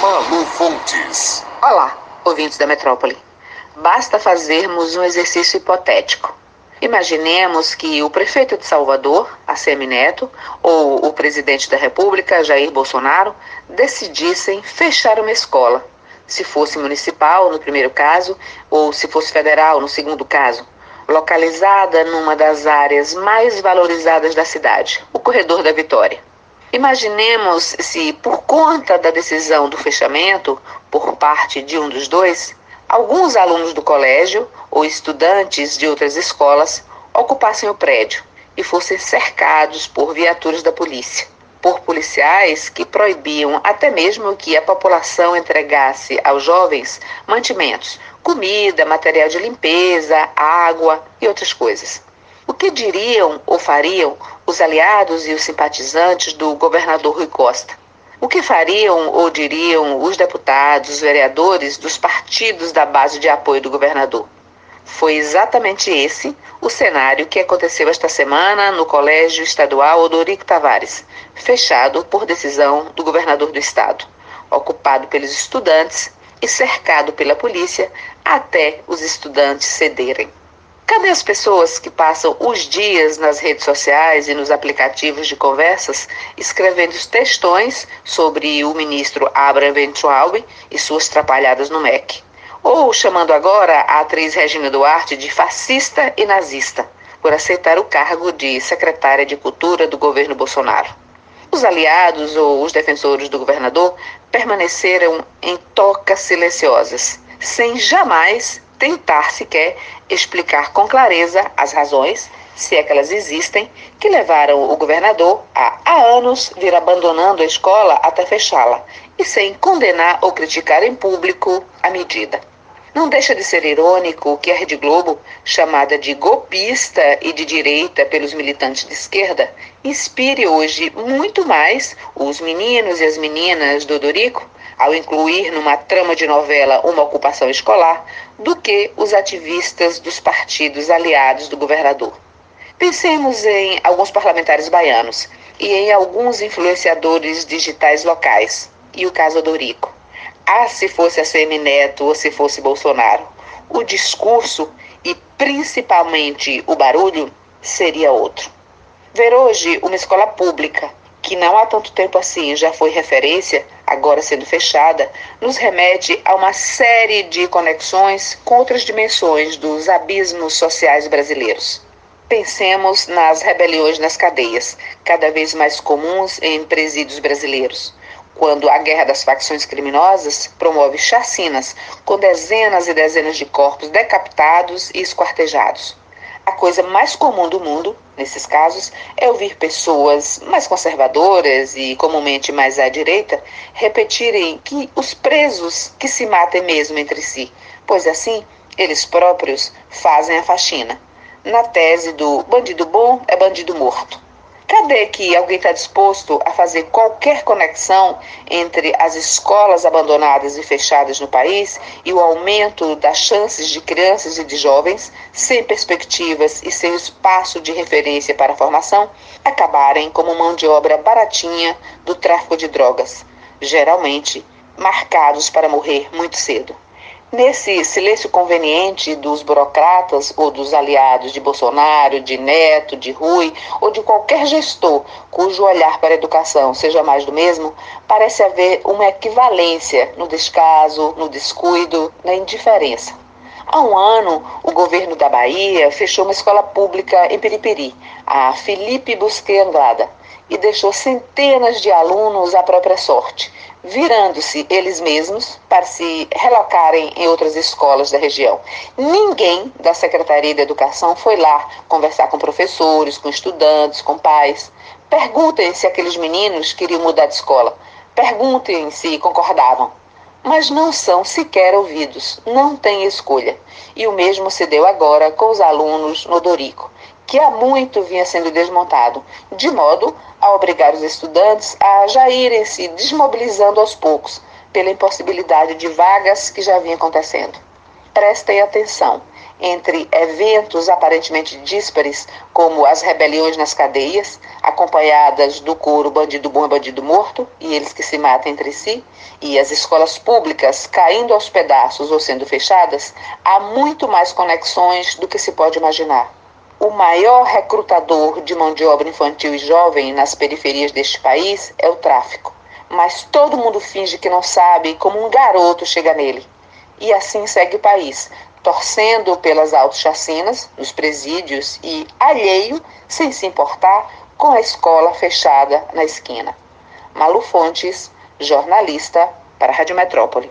Malu Fontes. Olá, ouvintes da Metrópole. Basta fazermos um exercício hipotético. Imaginemos que o prefeito de Salvador, ACM Neto, ou o presidente da República, Jair Bolsonaro, decidissem fechar uma escola, se fosse municipal, no primeiro caso, ou se fosse federal, no segundo caso, localizada numa das áreas mais valorizadas da cidade, o Corredor da Vitória. Imaginemos se, por conta da decisão do fechamento, por parte de um dos dois, alguns alunos do colégio ou estudantes de outras escolas ocupassem o prédio e fossem cercados por viaturas da polícia, por policiais que proibiam até mesmo que a população entregasse aos jovens mantimentos, comida, material de limpeza, água e outras coisas. O que diriam ou fariam os aliados e os simpatizantes do governador Rui Costa? O que fariam ou diriam os deputados, os vereadores dos partidos da base de apoio do governador? Foi exatamente esse o cenário que aconteceu esta semana no Colégio Estadual Odorico Tavares, fechado por decisão do governador do estado, ocupado pelos estudantes e cercado pela polícia até os estudantes cederem. Cadê as pessoas que passam os dias nas redes sociais e nos aplicativos de conversas escrevendo textões sobre o ministro Abraham Weintraub e suas trapalhadas no MEC? Ou chamando agora a atriz Regina Duarte de fascista e nazista, por aceitar o cargo de secretária de Cultura do governo Bolsonaro. Os aliados ou os defensores do governador permaneceram em tocas silenciosas, sem jamais tentar sequer explicar com clareza as razões, se é que elas existem, que levaram o governador a, há anos, vir abandonando a escola até fechá-la, e sem condenar ou criticar em público a medida. Não deixa de ser irônico que a Rede Globo, chamada de golpista e de direita pelos militantes de esquerda, inspire hoje muito mais os meninos e as meninas do Odorico, ao incluir numa trama de novela uma ocupação escolar, do que os ativistas dos partidos aliados do governador. Pensemos em alguns parlamentares baianos e em alguns influenciadores digitais locais, e o caso Odorico. Se fosse ACM Neto ou se fosse Bolsonaro, o discurso e principalmente o barulho seria outro. Ver hoje uma escola pública, que não há tanto tempo assim já foi referência, agora sendo fechada, nos remete a uma série de conexões com outras dimensões dos abismos sociais brasileiros. Pensemos nas rebeliões nas cadeias, cada vez mais comuns em presídios brasileiros, quando a guerra das facções criminosas promove chacinas com dezenas e dezenas de corpos decapitados e esquartejados. A coisa mais comum do mundo, nesses casos, é ouvir pessoas mais conservadoras e comumente mais à direita repetirem que os presos que se matem mesmo entre si, pois assim eles próprios fazem a faxina, na tese do bandido bom é bandido morto. Cadê que alguém está disposto a fazer qualquer conexão entre as escolas abandonadas e fechadas no país e o aumento das chances de crianças e de jovens, sem perspectivas e sem espaço de referência para a formação, acabarem como mão de obra baratinha do tráfico de drogas, geralmente marcados para morrer muito cedo? Nesse silêncio conveniente dos burocratas ou dos aliados de Bolsonaro, de Neto, de Rui ou de qualquer gestor cujo olhar para a educação seja mais do mesmo, parece haver uma equivalência no descaso, no descuido, na indiferença. Há um ano, o governo da Bahia fechou uma escola pública em Piripiri, a Felipe Busquet Anglada, e deixou centenas de alunos à própria sorte, virando-se eles mesmos para se relocarem em outras escolas da região. Ninguém da Secretaria de Educação foi lá conversar com professores, com estudantes, com pais. Perguntem se aqueles meninos queriam mudar de escola. Perguntem se concordavam. Mas não são sequer ouvidos, não têm escolha. E o mesmo se deu agora com os alunos no Odorico, que há muito vinha sendo desmontado, de modo a obrigar os estudantes a já irem se desmobilizando aos poucos, pela impossibilidade de vagas que já vinha acontecendo. Prestem atenção, entre eventos aparentemente díspares, como as rebeliões nas cadeias, acompanhadas do coro bandido bom é bandido morto, e eles que se matam entre si, e as escolas públicas caindo aos pedaços ou sendo fechadas, há muito mais conexões do que se pode imaginar. O maior recrutador de mão de obra infantil e jovem nas periferias deste país é o tráfico. Mas todo mundo finge que não sabe como um garoto chega nele. E assim segue o país, torcendo pelas autochacinas nos presídios e alheio, sem se importar, com a escola fechada na esquina. Malu Fontes, jornalista para a Rádio Metrópole.